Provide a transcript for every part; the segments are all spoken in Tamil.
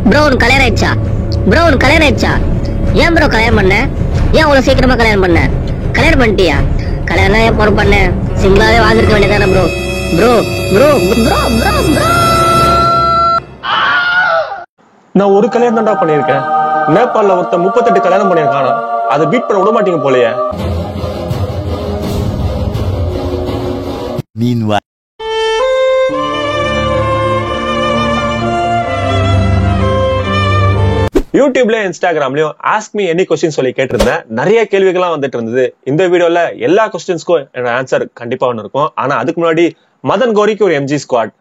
ப்ரோ உன் கல்யாணம் ஆயிடுச்சா? ப்ரோ உன் கல்யாணம் ஆயிடுச்சா? ஏன் ப்ரோ கல்யாணம் பண்ண? ஏன் அவ்வளவு சீக்கிரமா கல்யாணம் பண்ண? கல்யாணம் பண்ணிட்டியா? கல்யாணம் ஏன் போற பண்ண? சிங்கிளாவே வாழ்ந்துருக்க வேண்டியதானே bro? Bro bro bro bro bro நான் ஒரு கல்யாணம் தான் பண்ணிருக்கேன். நேபாள்ல ஒருத்த 38 கல்யாணம் பண்ணிருக்கானா? அதை பீட் பண்ண விட மாட்டீங்க போலயே. யூடியூப்ல இன்ஸ்டாகிராம்லயும் ஆஸ்க் மீ எனி கொஸ்டின் சொல்லி கேட்டிருந்தேன். நிறைய கேள்விகள்லாம் வந்துட்டு இருந்தது. இந்த வீடியோல எல்லா கொஸ்டின்ஸ்க்கும் என்னோட ஆன்சர் கண்டிப்பா ஒன்று இருக்கும். ஆனா அதுக்கு முன்னாடி மதன் கோரிக்கு ஒரு MG squad.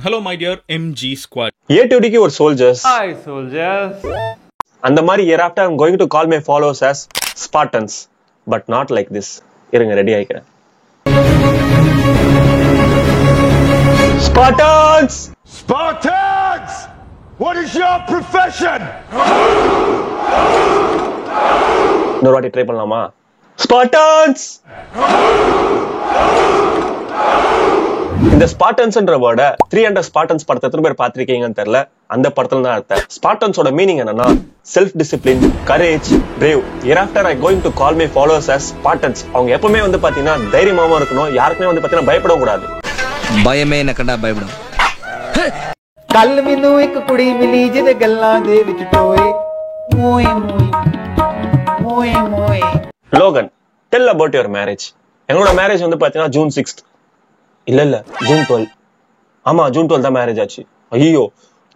Hello my dear MG squad. A2Dக்கு ஒரு சோல்ஜர்ஸ். Hi soldiers. அந்த மாதிரி year after I'm going to call my followers as Spartans, but not like this. இருங்க ready ஆயிக்கிறேன். Spartans! Spartans! What is your profession? இன்னொரு வாட்டி ட்ரை பண்ணலாமா? Spartans! இந்த ஸ்பார்டன்ஸ்ன்ற வேர்ட 300 ஸ்பார்டன்ஸ் படத்தை எத்தனை பேர் பார்த்திருக்கீங்கன்னு தெரியல. அந்த படத்துல தான் அர்த்தம். ஸ்பார்டன்ஸோட மீனிங் என்னன்னா self discipline, courage, brave. Year after I going to call my followers as Spartans. அவங்க எப்பவுமே வந்து பாத்தீங்கன்னா தைரியமாவும் இருக்கணும், யாருக்குமே வந்து பாத்தீங்கன்னா பயப்படவும் கூடாது. பயமே என்ன கண்டா பயப்படும். ਕੱਲ ਮੈਨੂੰ ਇੱਕ ਕੁੜੀ ਮਿਲੀ ਜਿਹਦੇ ਗੱਲਾਂ ਦੇ ਵਿੱਚ ਟੋਏ ਮੋਏ ਮੋਏ ਮੋਏ ਮੋਏ. Logan, tell about your marriage. என்னோட மேரேஜ் வந்து பாத்தீங்கன்னா June 6th. இல்ல June 12. ஆமா June 12 தான் மேரேஜ் ஆச்சு. ஐயோ,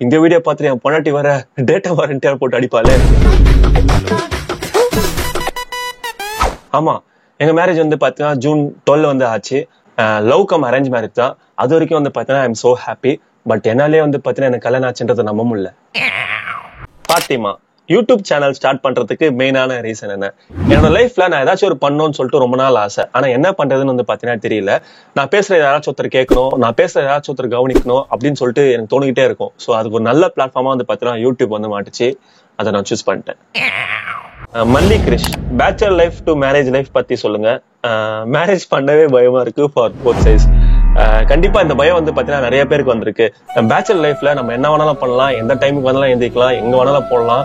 இந்த வீடியோ பார்த்துட்டு என் பொண்டாட்டி வர டேட்டா வாரண்டியா போட்டு அடிப்பாளே. ஆமா, எங்க மேரேஜ் வந்து பாத்தீங்கன்னா June 12 வந்து ஆச்சு. லவ் கம் அரேஞ்ச் மேரேஜ் தான். அது வரைக்கும் வந்து பாத்தீங்கன்னா I am so happy. But என்னாலே வந்து பாத்தீங்கன்னா எனக்கு கல்யாணம் ஆச்சுன்றதை நம்ப முடியல. பாத்திமா, யூடியூப் சேனல் ஸ்டார்ட் பண்றதுக்கு மெயினான ரீசன் என்ன? என்னோட லைஃப்ல நான் ஏதாச்சும் ஒரு பண்ணணும்னு சொல்லிட்டு ரொம்ப நாள் ஆசை. ஆனா என்ன பண்றதுன்னு வந்து பாத்தீங்கன்னா தெரியல. நான் பேசுற யாராச்சும் ஒருத்தர் கேட்கணும், நான் பேசுற யாராச்சும் ஒருத்தர் கவனிக்கணும் அப்படின்னு சொல்லிட்டு எனக்கு தோணிக்கிட்டே இருக்கும். ஸோ அதுக்கு ஒரு நல்ல பிளாட்ஃபார்மா வந்து பாத்தீங்கன்னா யூடியூப் வந்து மாட்டுச்சு. அதை நான் சூஸ் பண்ணிட்டேன். Malli Krish, bachelor life to marriage life பத்தி சொல்லுங்க. மேரேஜ் பண்ணவே பயமா இருக்கு ஃபார் போத் சைட்ஸ். கண்டிப்பா இந்த பயம் வந்து பாத்தீங்கன்னா நிறைய பேருக்கு வந்திருக்கு. பேச்சுலர் லைஃப்ல நம்ம என்ன வேணாலும் பண்ணலாம், எந்த டைமுக்கு வேணாலும் எந்திரிக்கலாம், எங்க வேணாலும் போடலாம்,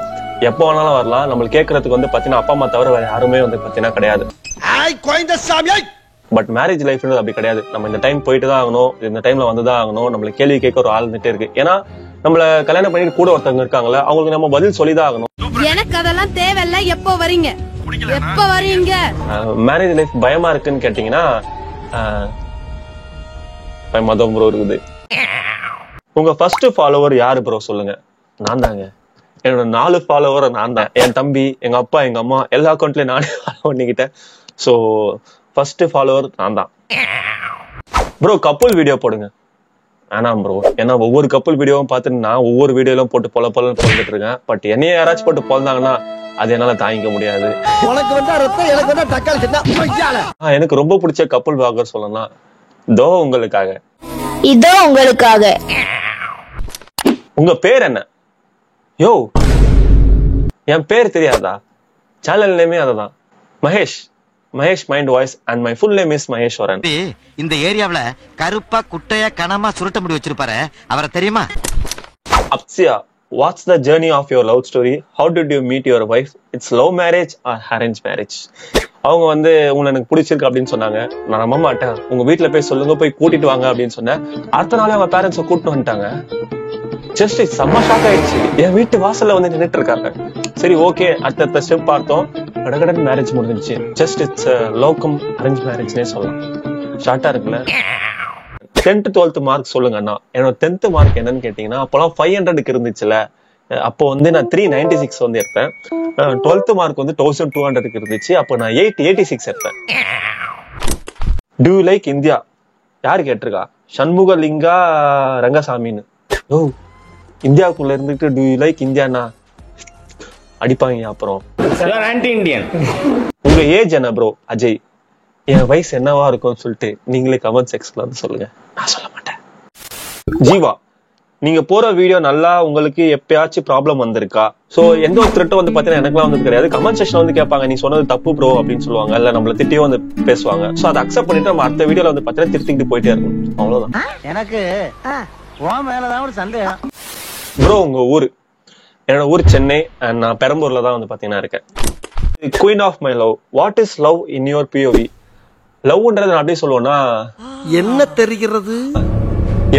எப்போ வேணாலும் வரலாம். நம்மளுக்கு கேட்கறதுக்கு வந்து பாத்தீங்கன்னா அப்பா அம்மா தவிர வேற யாருமே வந்து பாத்தீங்கன்னா கிடையாது. பட் மேரேஜ் லைஃப்ன்றது அப்படி கிடையாது. நம்ம இந்த டைம் போயிட்டு தான் ஆகணும், இந்த டைம்ல வந்துதான் ஆகணும். நம்மளுக்கு கேள்வி கேட்க ஒரு ஆள் இருந்துட்டே இருக்கு. ஏன்னா நம்மள கல்யாணம் பண்ணிட்டு கூட ஒருத்தவங்க இருக்காங்களா, அவங்களுக்கு நம்ம பதில் சொல்லிதான் ஆகணும். எனக்கு அதெல்லாம் தேவையில்ல. எப்போ வரீங்க? எப்ப வரீங்க? மேரேஜ் லைஃப் பயமா இருக்குன்னு கேட்டீங்கன்னா மதம் ப்ரோ இருக்குது. உங்க ஃபர்ஸ்ட் ஃபாலோவர் யாரு ப்ரோ சொல்லுங்க? நான் தாங்க. என்னோட 4 ஃபாலோவர் நான் தான். என் தம்பி, எங்க அப்பா, எங்க அம்மா எல்லா அக்கௌண்ட்லயும் நானே ஃபாலோ பண்ணிக்கிட்டேன். சோ ஃபர்ஸ்ட் ஃபாலோவர் நான் தான். ப்ரோ கப்புள் வீடியோ போடுங்க. வேணாம் ப்ரோ, ஏன்னா ஒவ்வொரு கப்புள் வீடியோவும் பார்த்துட்டு நான் ஒவ்வொரு வீடியோலும் போட்டு பொல பொலன்னு போட்டுட்டு இருக்கேன். பட் என்னைய யாராச்சும் போட்டு போந்தாங்கன்னா அது என்னால தாங்கிக்க முடியாது. எனக்கு ரொம்ப பிடிச்ச கப்புள் வாகர் சொல்லணும்னா இதோ உங்களுக்காக. இதோ உங்களுக்காக. உங்க பேர் என்ன? யோ, என் பேர் தெரியாதா? சேனல் நேமே அததான், Mahesh. Mahesh mind voice and my full name is Maheswaran. இந்த ஏரியாவுல கருப்பா குட்டையா கனமா சுருட்ட முடி வச்சிருப்பாரு, அவரை தெரியுமா? அப்சியா, what's the journey of your love story? How did you meet your wife? It's love marriage or arranged marriage? அவங்க வந்து உங்களை எனக்கு பிடிச்சிருக்கு அப்படின்னு சொன்னாங்க. நான் நம்ப மாட்டேன். உங்க வீட்டுல போய் சொல்லுங்க, போய் கூட்டிட்டு வாங்க அப்படின்னு சொன்னேன். அடுத்த நாளே அவங்க பேரண்ட்ஸை கூட்டிட்டு வந்துட்டாங்க. ஜஸ்ட் செம்ம ஷாக் ஆயிடுச்சு. என் வீட்டு வாசல்ல வந்து நின்றுட்டு இருக்காங்க. சரி ஓகே, அடுத்த ஸ்டெப் பார்த்தோம். கடகடன் மேரேஜ் முடிஞ்சிருச்சு. Just it's love come arrange மேரேஜ்னே சொல்லலாம். ஷார்ட்டா இருக்குல்ல? 10th 12th மார்க் சொல்லுங்க அண்ணா. என்னோட 10th மார்க் என்னன்னு கேட்டீங்கன்னா அப்பெல்லாம் 500க்கு இருந்துச்சுல. அப்போ வந்து நான் 396 வந்து எடுத்தேன். 12th மார்க் வந்து 1200க்கு இருந்துச்சு. அப்போ நான் 886 எடுத்தேன். To you like India? யாரு கேட்டிருக்கா? சண்முகலிங்கா ரங்கசாமின்னு. ஓ, இந்தியாவுக்குள்ள இருந்துட்டு டு யூ லைக் இந்தியானா அடிப்பாங்க. அப்புறம் உங்க ஏஜ் என்ன ப்ரோ? அஜய். என் வயசு என்னவா இருக்கும்னு சொல்லிட்டு நீங்களே கமெண்ட் செக்ஷன்ல வந்து சொல்லுங்க, நான் சொல்ல மாட்டேன். ஜீவா, நீங்க போற வீடியோ நல்லா உங்களுக்கு எப்பயாச்சும் ப்ராப்ளம் வந்திருக்கா? சோ எந்த ஒரு த்ரெட்டும் வந்து பாத்தீங்கன்னா எனக்குலாம் வந்து கிடையாது. கமெண்ட் செக்ஷன் வந்து கேட்பாங்க, நீ சொன்னது தப்பு ப்ரோ அப்படின்னு சொல்லுவாங்க, இல்ல நம்மள திட்டியோ வந்து பேசுவாங்க. சோ அதை அக்செப்ட் பண்ணிட்டு நம்ம அடுத்த வீடியோல வந்து பாத்தீங்கன்னா திருத்திக்கிட்டு போயிட்டே இருக்கும். அவ்வளவுதான். எனக்கு உன் மேலதான் ஒரு சந்தேகம். ப்ரோ உங்க ஊரு? என்னோட ஊர் சென்னை அண்ட் நான் பெரம்பூர்ல தான் வந்து பாத்தீங்கன்னா இருக்கேன். Queen of my love, what is love in your POV? லவ்ன்றது நான் அப்படியே சொல்லுவேன்னா என்ன தெரிகிறது?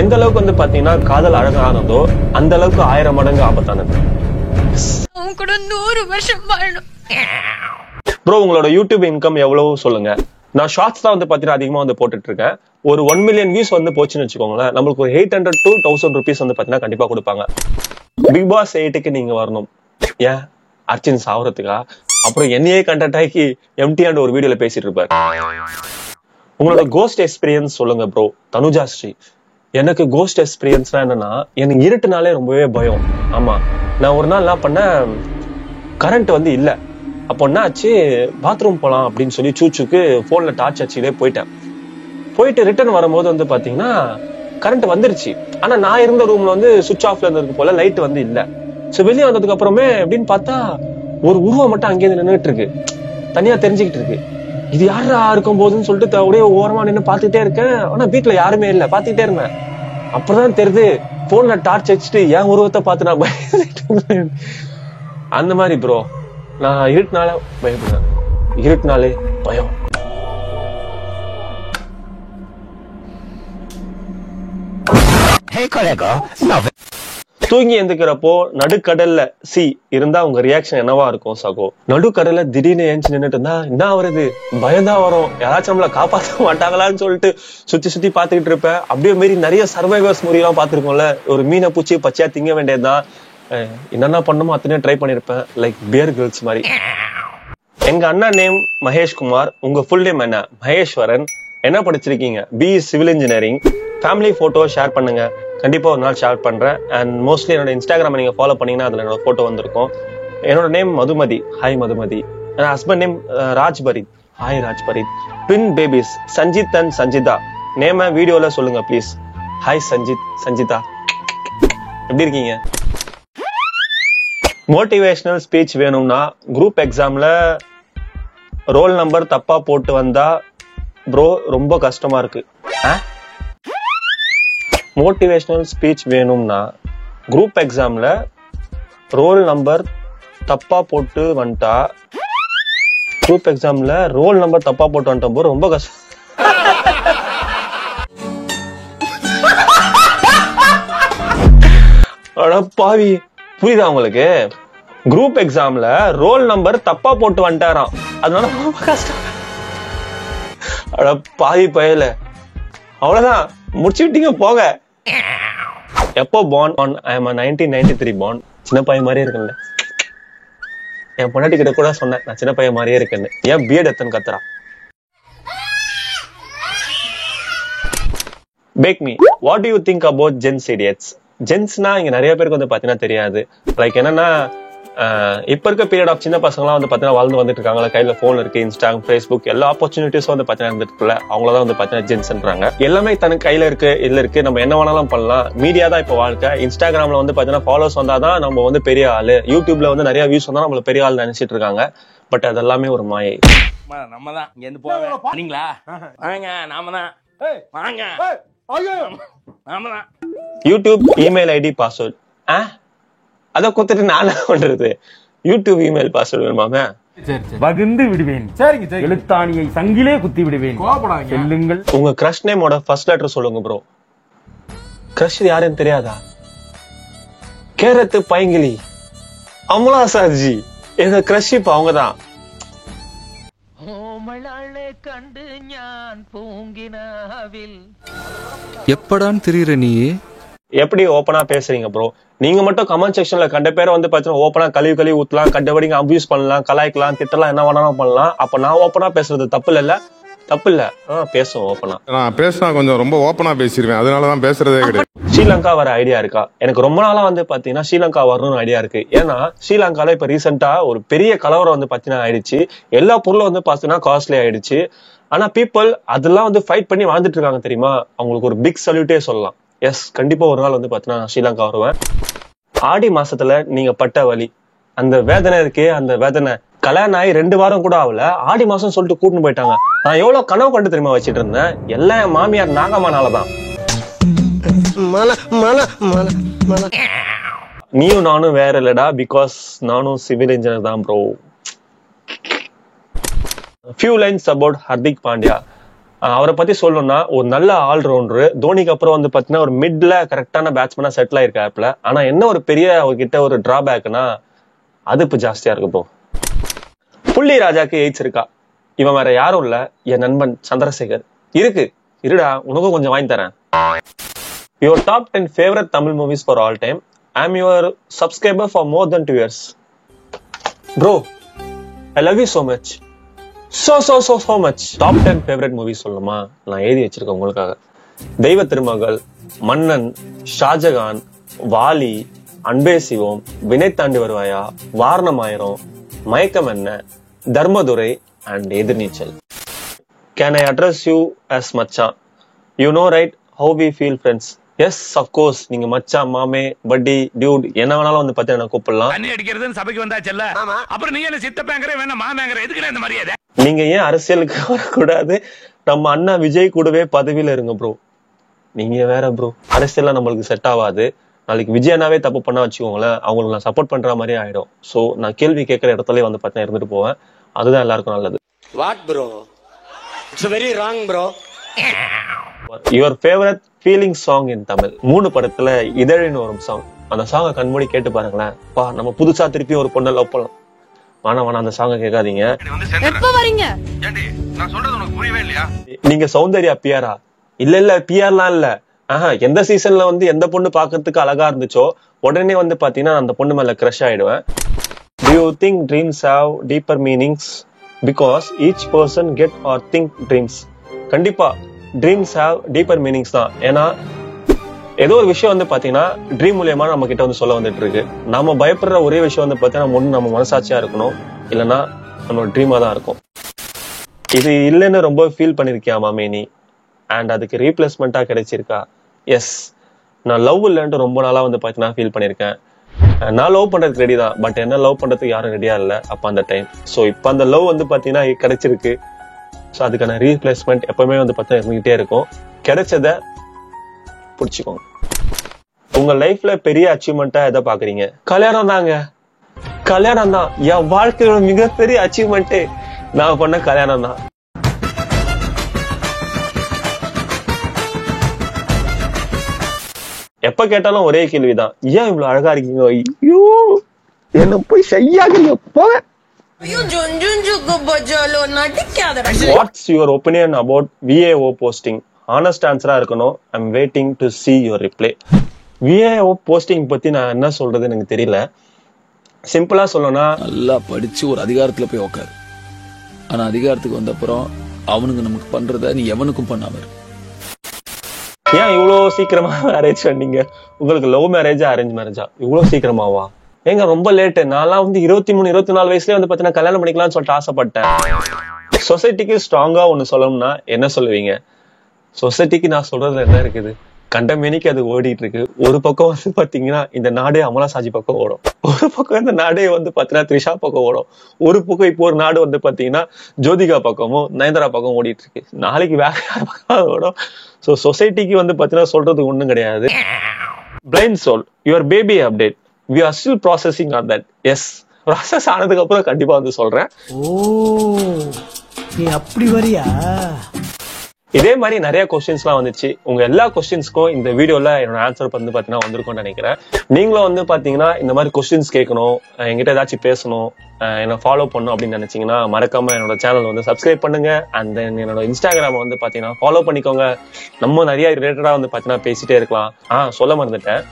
எந்த அளவுக்கு வந்து பாத்தீங்கன்னா காதல் அழகானதோ அந்த அளவுக்கு 1000 மடங்கு ஆபத்தானது. கூட 100 வருஷம் வாழணும். ப்ரோ உங்களோட யூடியூப் இன்கம் எவ்வளவு சொல்லுங்க. நான் ஷார்ட்ஸ் தான் வந்து பாத்தீங்கன்னா அதிகமா வந்து போட்டுட்டு இருக்கேன். ஒரு 1 மில்லியன் வியூஸ் வந்து போச்சுன்னு வச்சுக்கோங்களேன், நம்மளுக்கு ஒரு 800 to 1000 rupees வந்து பாத்தீங்கன்னா கண்டிப்பா கொடுப்பாங்க. பிக் பாஸ் 8க்கு நீங்க வரணும். ஏன்? அர்ச்சின் சாவறதுக்கா? அப்புறம் என்னையே கண்டக்ட் ஆகி எம்டிஆண்ட் ஒரு வீடியோல பேசிட்டு இருப்பாரு. உங்களோட கோஸ்ட் எக்ஸ்பீரியன்ஸ் சொல்லுங்க ப்ரோ. தனுஜா ஸ்ரீ, எனக்கு கோஸ்ட் எக்ஸ்பீரியன்ஸ்னா என்னன்னா, எனக்கு இருட்டுனாலே ரொம்பவே பயம். ஆமா, நான் ஒரு நாள் என்ன பண்ணேன், கரண்ட் வந்து இல்ல. அப்போ என்ன ஆச்சு, பாத்ரூம் போலாம் அப்படின்னு சொல்லி சூச்சுக்கு போன்ல டார்ச் அடிச்சுட்டே போயிட்டு ரிட்டர்ன் வரும்போது வந்து பாத்தீங்கன்னா கரண்ட் வந்துருச்சு. ஆனா நான் இருந்த ரூம்ல வந்து சுவிட்ச் ஆஃப்ல இருந்ததுக்கு போல லைட் வந்து இல்ல. சோ வெளியே வந்ததுக்கு அப்புறமே அப்படின்னு பார்த்தா ஒரு உருவம் மட்டும் அங்கே நின்றுட்டு இருக்கு, தனியா தெரிஞ்சுக்கிட்டு இருக்கு. இது யாரா இருக்கும் போதுன்னு சொல்லிட்டு அப்படியே ஓரமா நின்று பாத்துக்கிட்டே இருக்கேன். ஆனா வீட்டுல யாருமே இல்ல, பாத்துக்கிட்டே இருந்தேன். அப்புறம்தான் தெரியுது போன்ல டார்ச் அடிச்சுட்டு என் உருவத்தை பார்த்து நான் பயந்துட்டு. அந்த மாதிரி ப்ரோ நான் இருட்டுனால பயப்படுறேன். இருட்டுனாலே பயம். தூங்கி எந்திக்கிறப்போ நடுக்கடல்ல இருந்தா உங்க ரியாக்ஷன் என்னவா இருக்கும் சகோ? நடுக்கடல்ல திடீர்னு ஏஞ்சி நின்னுட்டு இருந்தா என்ன வருது, பயம்தான் வரும். யாராச்சும் நம்மள காப்பாற்ற மாட்டாங்களான்னு சொல்லிட்டு சுத்தி பாத்துக்கிட்டு இருப்பேன். அப்படியே மாரி நிறைய சர்வைவர்ஸ் மூவி எல்லாம் பாத்துருக்கோம்ல, ஒரு மீனை பூச்சி பச்சையா திங்க வேண்டியதுதான். என்னென்ன பண்ணுமோ அத்தனையும் ட்ரை பண்ணிருப்பேன், லைக் பியர் கிரில்ஸ் மாதிரி. எங்க அண்ணா நேம் மகேஷ் குமார். உங்க ஃபுல் நேம் என்ன? மகேஸ்வரன். என்ன படிச்சிருக்கீங்க? BE civil engineering. Family photo share பண்ணுங்க, கண்டிப்பா ஒரு நாள் ஷேர் பண்றேன். அண்ட் மோஸ்ட்லி என்னோட இன்ஸ்டாகிராம் நீங்க ஃபாலோ பண்ணீங்கன்னா அதுல என்னோட போட்டோ வந்திருக்கும். என்னோட நேம் மதுமதி. ஹாய் மதுமதி. என் husband name Rajparith. Hi Rajparith. Twin babies Sanjith and Sanjitha. நேம வீடியோல சொல்லுங்க ப்ளீஸ். ஹாய் சஞ்சித், சஞ்சிதா, எப்படி இருக்கீங்க? மோட்டிவேஷனல் ஸ்பீச் வேணும்னா குரூப் எக்ஸாம்ல ரோல் நம்பர் தப்பா போட்டு வந்தா ப்ரோ ரொம்ப கஷ்டமா இருக்கு. மோட்டிவேஷனல் ஸ்பீச் வேணும்னா குரூப் எக்ஸாம்ல ரோல் நம்பர் தப்பா போட்டு வந்துட்டா, குரூப் எக்ஸாம்ல ரோல் நம்பர் தப்பா போட்டு வந்துட்டோம் ப்ரோ, ரொம்ப கஷ்டம். பாவி, புரியுதா உங்களுக்கு? குரூப் எக்ஸாம்ல ரோல் நம்பர் தப்பா போட்டு வந்துட்டாராம், அதனால ரொம்ப கஷ்டம். அட பாவி பயல, அவ்வளவுதான் முடிச்சு விட்டீங்க போங்க. எப்போ born? I am a 1993 born. சின்ன பையன் மாதிரியே இருக்குல்ல. என் பொண்டாட்டி கிட்ட கூட சொன்னேன் நான் சின்ன பையன் மாதிரியே இருக்கேன்னு. ஏன் பிஎட் எத்தனை கத்துறா? Back me, what do you think about gents idiots? ஜென்ஸ்னா இங்க நிறைய பேருக்கு வந்து பாத்தீங்கன்னா தெரியாது. லைக் என்னன்னா, இப்ப இருக்க பீரியட் ஆஃப் சின்ன பசங்கலாம் வந்து பாத்தீங்கன்னா வாழ்ந்து வந்துட்டு இருக்காங்களா, கையில போன் இருக்கு, இன்ஸ்டாகிராம், ஃபேஸ்புக், எல்லா ஆப்பர்ச்சுனிட்டிஸும் வந்து பாத்தீங்கன்னா இருந்துட்டுல, அவங்களதான் வந்து பாத்தீங்கன்னா ஜென்ஸ்ன்றாங்க. எல்லாமே தனக்கு கையில இருக்கு, இல்ல இருக்கு, நம்ம என்ன வேணாலும் பண்ணலாம். மீடியா தான் இப்ப வாழ்க்கை. இன்ஸ்டாகிராம்ல வந்து பாத்தீங்கன்னா ஃபாலோஸ் வந்தாதான் நம்ம வந்து பெரிய ஆளு, யூடியூப்ல வந்து நிறைய வியூஸ் வந்தா நம்மள பெரிய ஆள் நினைச்சிட்டு இருக்காங்க. பட் அது எல்லாமே ஒரு மாயை. நம்ம தான் இங்க இருந்து போறீங்களா? வாங்க, நாம தான் வாங்க, நாம தான். யூடியூப் இமெயில் ஐடி பாஸ்வேர்ட் அத கொடுத்துட்டு நான் பண்றது? யூடியூப் இமெயில் பாஸ்வேர்ட் வேணுமாமே? வகுந்து விடுவேன். சரிங்க, எழுத்தாணியை சங்கிலே குத்தி விடுவேன். சொல்லுங்கள். உங்க கிரஷ் நேமோட ஃபர்ஸ்ட் லெட்டர் சொல்லுங்க ப்ரோ. கிரஷ் யாருன்னு தெரியாதா? கேரத்து பைங்கிலி அமலா சார்ஜி. எங்க கிரஷ் இப்ப அவங்கதான். எப்படான்னு தெரியுற நீ? எப்படி ஓப்பனா பேசுறீங்க ப்ரோ? நீங்க மட்டும் கமெண்ட் செக்ஷன்ல கண்ட பேரை வந்து பாத்தீங்கன்னா ஓப்பனா கழுவி ஊத்தலாம், கண்டபடிங்க அபியூஸ் பண்ணலாம், கலாய்க்கலாம், திட்டலாம், என்ன வேணாலும் பண்ணலாம். அப்ப நான் ஓப்பனா பேசுறது தப்பு இல்ல? தப்பு இல்ல, பேசுவோம் ஓப்பனா. நான் பேசினா கொஞ்சம் ரொம்ப ஓப்பனா பேசிடுவேன், அதனாலதான் பேசுறதே கிடையாது. ஸ்ரீலங்கா வர ஐடியா இருக்கா? எனக்கு ரொம்ப நாளா வந்து பாத்தீங்கன்னா ஸ்ரீலங்கா வரணும்னு ஐடியா இருக்கு. ஏன்னா ஸ்ரீலங்கால இப்ப ரீசெண்டா ஒரு பெரிய கலவரம் வந்து பாத்தீங்கன்னா ஆயிடுச்சு. எல்லா பொருளும் வந்து பாத்தீங்கன்னா காஸ்ட்லி ஆயிடுச்சு. ஆனா பீப்புள் அதெல்லாம் வந்து ஃபைட் பண்ணி வாழ்ந்துட்டு இருக்காங்க தெரியுமா? அவங்களுக்கு ஒரு பிக் சல்யூட்டே சொல்லலாம். எஸ், கண்டிப்பா ஒரு நாள் வந்து பாத்தீங்கன்னா ஸ்ரீலங்கா வருவேன். ஆடி மாசத்துல நீங்க பட்ட வலி, அந்த வேதனை இருக்கே, அந்த வேதனை கல்யாணம் ஆகி 2 வாரம் கூட ஆகல, ஆடி மாசம் சொல்லிட்டு கூட்டின்னு போயிட்டாங்க. நான் எவ்வளவு கனவு கண்டு தெரியுமா வச்சிட்டு இருந்தேன், எல்லாம் என் மாமியார் நாகம்மானாலதான். நீயும் நானும் வேற இல்லடா, பிகாஸ் நானும் சிவில் இன்ஜினியர் தான் bro. Few lines about Hardik Pandya. அவரை பத்தி சொல்லணும்னா ஒரு நல்ல ஆல்ரவுண்டரு. தோனிக்கு அப்புறம் வந்து பாத்தீங்கன்னா ஒரு மிட்ல கரெக்டான பேட்ஸ்மேனா செட்டில் ஆயிருக்காப்ல. ஆனா என்ன ஒரு பெரிய அவர்கிட்ட ஒரு டிராபேக்னா அதுப்பு ஜாஸ்தியா இருக்கு ப்ரோ. புள்ளி ராஜாக்கு எய்ட்ஸ் இருக்கா? இவன் வேற யாரும் இல்ல, என் நண்பன் சந்திரசேகர். இருடா உனக்கும் கொஞ்சம் வாங்கி தரேன். Your top 10 favourite Tamil movies for all time. I am your subscriber for more then 2 years. Bro I love you so much, so much. Top 10 favourite movies சொல்லணுமா? நான் எழுதி வச்சிருக்கேன் உங்களுக்காக. தெய்வ திருமகள், மன்னன், ஷாஜகான், வாலி, அன்பே சிவம், வினை தாண்டி வருவாயா, வாரணமாயிரம், மயக்கம் என்ன, Dharmadurai and Ethirneechal. Can I address you as மச்சான்? You know right how we feel friends. Yes, of course. நீங்க மச்சான், மாமே, பட்டி, டியூட் என்ன வேணாலும் வந்து பார்த்தா என்ன கூப்பிடலாம். தண்ணி அடிக்கிறதுன்னு சபைக்கு வந்தாச்சல்ல, அப்புறம் நீங்க என்ன சித்தப்பாங்கற வேணா மாமாங்கற எதுக்கு இந்த மரியாதை? நீங்க ஏன் அரசியலுக்கு வரக்கூடாது? நம்ம அண்ணா விஜய் கூடவே பதவியில இருங்க ப்ரோ. நீங்க வேற ப்ரோ, அரசியல்ல நம்மளுக்கு செட் ஆகாது. நாளைக்கு விஜயனாவே தப்பு பண்ணா வச்சுக்கோங்களேன், அவங்களுக்கு நான் சப்போர்ட் பண்ற மாதிரி ஆயிடும். சோ நான் கேள்வி கேட்கிற இடத்துல வந்து பார்த்தா இருந்துட்டு போவேன். அதுதான் எல்லாருக்கும் நல்லது. What bro? It's very wrong bro. Your favorite feeling song in Tamil. 3 படத்துல இதழின்னு ஒரு சாங். அந்த சாங்கை கண்மூடி கேட்டு பாருங்களேன். பா நம்ம புதுசா திருப்பி ஒரு பொண்ணை லவ் பண்ணலாம். வேணாம் அந்த சாங்கை கேட்காதீங்க. எப்ப வரீங்க? நான் சொல்றது உனக்கு புரியவே இல்லையா? நீங்க சௌந்தர்யா பிஆரா? இல்ல பிஆர்லாம் இல்ல. எந்த சீசன்ல வந்து எந்த பொண்ணு பாக்கிறதுக்கு அழகா இருந்துச்சோ உடனே வந்து பாத்தீங்கன்னா அந்த பொண்ணு மேல கிரஷ் ஆயிடுவேன். Do you think dreams have deeper meanings? Because each person get or think dreams. கண்டிப்பா ட்ரீம்ஸ் ஹேவ் டீப்பர் மீனிங்ஸ் தான். ஏன்னா ஏதோ ஒரு விஷயம் வந்து பாத்தீங்கன்னா ட்ரீம் மூலியமா நம்ம கிட்ட வந்து சொல்ல வந்துட்டு இருக்கு. நம்ம பயப்படுற ஒரே விஷயம் வந்து பாத்தீங்கன்னா ஒண்ணு நம்ம மனசாட்சியா இருக்கணும், இல்லைன்னா நம்மளோட ட்ரீமா தான் இருக்கும். இது இல்லைன்னு ரொம்ப ஃபீல் பண்ணிருக்கியா மாமே நீ? அண்ட் அதுக்கு ரீப்ளேஸ்மெண்டா கிடைச்சிருக்கா? எஸ், நான் லவ் இல்லைன்ட்டு ரொம்ப நாளா வந்து பாத்தீங்கன்னா ஃபீல் பண்ணிருக்கேன். நான் லவ் பண்றதுக்கு ரெடி தான், பட் என்ன லவ் பண்றதுக்கு யாரும் ரெடியா இல்ல அப்ப அந்த டைம். சோ இப்ப அந்த லவ் வந்து பாத்தீங்கன்னா கிடைச்சிருக்கு. சோ அதுக்கான ரீப்ளேஸ்மெண்ட் எப்பவுமே வந்து பாத்தீங்கன்னா இருந்துகிட்டே இருக்கும். கிடைச்சத புடிச்சுக்கோங்க. உங்க லைஃப்ல பெரிய அச்சீவ்மெண்டா எதை பாக்குறீங்க? கல்யாணம் தாங்க. கல்யாணம் தான் என் வாழ்க்கையோட மிகப்பெரிய அச்சீவ்மெண்ட்டே. நான் பண்ண கல்யாணம் தான். எப்ப கேட்டாலும் ஒரே கேள்விதான், ஏன் இவ்வளவு அழகா இருக்கீங்க? ஐயோ என்ன போய் செய்யாதீங்க போங்க. What's your opinion about VAO posting? Honest answer இருக்கணும். I'm waiting to see your reply. VAO posting பத்தி நான் என்ன சொல்றது எனக்கு தெரியல. சிம்பிளா சொல்லணும்னா, நல்லா படிச்சு ஒரு அதிகாரத்துல போய் உட்காரு. ஆனா அதிகாரத்துக்கு வந்த அப்புறம் அவனுக்கு நமக்கு பண்றத நீ எவனுக்கும் பண்ணாம இரு. ஏன் இவ்வளவு சீக்கிரமா மேரேஜ் பண்ணீங்க? உங்களுக்கு லவ் மேரேஜா அரேஞ்ச் மேரேஜா? இவ்வளவு சீக்கிரமாவா? ஏங்க ரொம்ப லேட்டு. நான்லாம் வந்து 23, 24 வயசுலயே வந்து பாத்தீங்கன்னா கல்யாணம் பண்ணிக்கலாம்னு சொல்லிட்டு ஆசைப்பட்டேன். சொசைட்டிக்கு ஸ்ட்ராங்கா ஒண்ணு சொல்லணும்னா என்ன சொல்லுவீங்க? சொசைட்டிக்கு நான் சொல்றதுல என்ன இருக்குது? கண்டமேனிக்கு அது ஓடிட்டு இருக்கு. ஒரு பக்கம் வந்து பாத்தீங்கன்னா இந்த நாடே அமலா சாஜி பக்கம் ஓடும், ஒரு பக்கம் இந்த நாடே வந்து பாத்தீங்கன்னா த்ரிஷா பக்கம் ஓடும், ஒரு பக்கம் இப்போ ஒரு நாடு வந்து பாத்தீங்கன்னா ஜோதிகா பக்கமும் நயன்தாரா பக்கம் ஓடிட்டு இருக்கு. நாளைக்கு வேற யார் பக்கம் ஓடும்? சோ சொசைட்டிக்கு வந்து பாத்தீங்கன்னா சொல்றதுக்கு ஒண்ணும் கிடையாது. Blind soul, your baby update. We are still processing on that. Yes, process ஆனதுக்கு அப்புறம் கண்டிப்பா வந்து சொல்றேன். நீ அப்படி வரியா? இதே மாதிரி நிறைய கொஸ்டின்ஸ்லாம் வந்துச்சு. உங்க எல்லா கொஸ்டின்ஸ்க்கும் இந்த வீடியோல என்னோட ஆன்சர் வந்து பாத்தீங்கன்னா வந்திருக்கும்னு நினைக்கிறேன். நீங்களும் வந்து பாத்தீங்கன்னா இந்த மாதிரி கொஸ்டின்ஸ் கேட்கணும், என்கிட்ட ஏதாச்சும் பேசணும், என்ன ஃபாலோ பண்ணணும் அப்படின்னு நினைச்சீங்கன்னா மறக்காம என்னோட சேனல் வந்து சப்ஸ்கிரைப் பண்ணுங்க. அண்ட் தென் என்னோட இன்ஸ்டாகிராம் வந்து பாத்தீங்கன்னா ஃபாலோ பண்ணிக்கோங்க. நம்ம நிறைய ரிலேட்டடா வந்து பாத்தீங்கன்னா பேசிட்டே இருக்கலாம். சொல்ல மறந்துட்டேன்,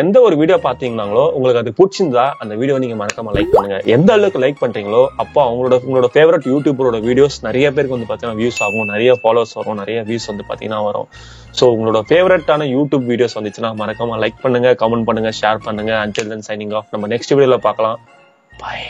எந்த ஒரு வீடியோ பாத்தீங்கன்னாங்களோ உங்களுக்கு அது பிடிச்சிருந்தா அந்த வீடியோ நீங்க மறக்காம லைக் பண்ணுங்க. எந்த அளவுக்கு லைக் பண்றீங்களோ அப்போ உங்களோட ஃபேவரட் யூடியூபரோட வீடியோஸ் நிறைய பேருக்கு வந்து பாத்தீங்கன்னா வியூஸ் ஆகும், நிறைய ஃபாலோவர்ஸ் வரும், நிறைய வியூஸ் வந்து பாத்தீங்கன்னா வரும். சோ உங்களோட ஃபேவரட்டான யூடியூப் வீடியோஸ் வந்துச்சுன்னா மறக்காம லைக் பண்ணுங்க, கமெண்ட் பண்ணுங்க, ஷேர் பண்ணுங்க. Until then signing off. நம்ம நெக்ஸ்ட் வீடியோல பார்க்கலாம். Bye.